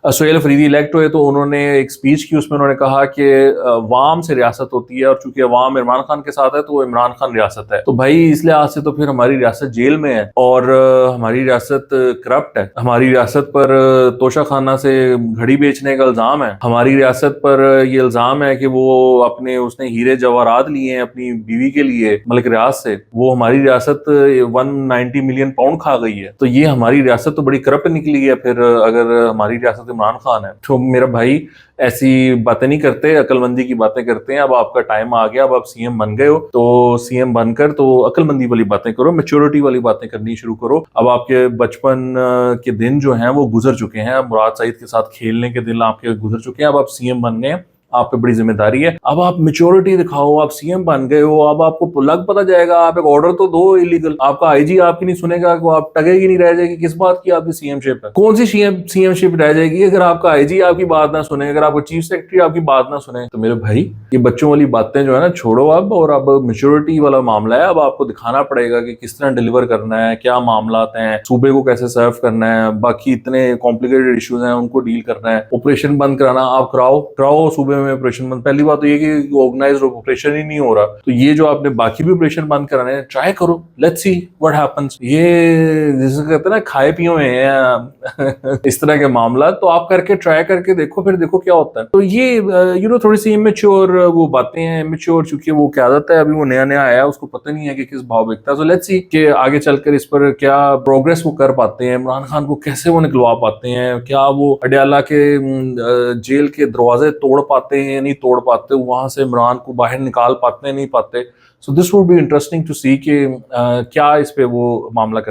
Suhail Afridi elect हुए तो उन्होंने एक स्पीच की, उसमें उन्होंने कहा कि अवाम से रियासत होती है और चूंकि अवाम इमरान खान के साथ है तो वो इमरान खान रियासत है। तो भाई इस लिहाज से तो फिर हमारी रियासत जेल में है और हमारी रियासत करप्ट है। हमारी रियासत पर तोशा खाना से घड़ी बेचने का इल्जाम है। हमारी रियासत पर ये इल्जाम है कि वो उसने हीरे जवाहरात लिए हैं अपनी बीवी के लिए मलिक रियाज से। वो हमारी रियासत 190 मिलियन पाउंड खा गई है। तो ये हमारी रियासत तो बड़ी करप्ट निकली है फिर, अगर हमारी रियासत इमरान खान है। तो मेरा भाई ऐसी बातें नहीं करते, अक्लमंदी की बातें करते हैं। अब आपका टाइम आ गया, अब आप सीएम बन गए हो तो सीएम बनकर तो अक्लमंदी वाली बातें करो, मैच्योरिटी वाली बातें करनी शुरू करो। अब आपके बचपन के दिन जो हैं वो गुजर चुके हैं। मुराद सईद के साथ खेलने के दिन आपके गुजर चुके हैं। अब आप सीएम बन गए, आप पे बड़ी जिम्मेदारी है। अब आप मेच्योरिटी दिखाओ, आप सीएम बन गए हो, अब आपको लग पता जाएगा। आप एक ऑर्डर तो दो इलीगल, आपका आईजी आपकी नहीं सुनेगा, आप टगेगी नहीं, रह जाएगी किस बात की आपकी सीएमशिप है? कौन सी सीएमशिप रह जाएगी अगर आपका आईजी आपकी बात ना सुने, अगर आपको चीफ सेक्रेटरी आपकी बात ना सुने? तो मेरे भाई ये बच्चों वाली बातें जो है ना छोड़ो अब, और अब मेच्योरिटी वाला मामला है। अब आपको दिखाना पड़ेगा कि किस तरह डिलीवर करना है, क्या मामला हैं, सूबे को कैसे सर्व करना है, बाकी इतने कॉम्प्लिकेटेड इश्यूज हैं उनको डील करना है। ऑपरेशन बंद कराना आप कराओ सूबे में ऑपरेशन बंद। पहली बात तो ये कि ऑर्गेनाइज्ड ऑपरेशन ही नहीं हो रहा, तो ये जो आपने बाकी भी ऑपरेशन बंद कराने हैं ट्राई करो, लेट्स सी व्हाट हैपेंस। ये जिसे कहते हैं ना खाए पिए हुए हैं इस तरह के मामला, तो आप करके ट्राई करके देखो, फिर देखो क्या होता है। तो ये थोड़ी सी इमेच्योर वो बातें हैं। इमेच्योर चूंकि वो क्या आदत है, अभी वो नया नया आया, उसको पता नहीं है कि किस भाव बिकता है। सो लेट्स सी कि आगे चलकर इस पर क्या प्रोग्रेस वो कर पाते हैं, इमरान खान को कैसे वो निकलवा पाते हैं, क्या वो अडयाला के जेल के दरवाजे तोड़ पाते हैं, नहीं तोड़ पाते, वहां से इमरान को बाहर निकाल पाते हैं, नहीं पाते। So this would be interesting to see कि क्या इस पे वो मामला करते हैं।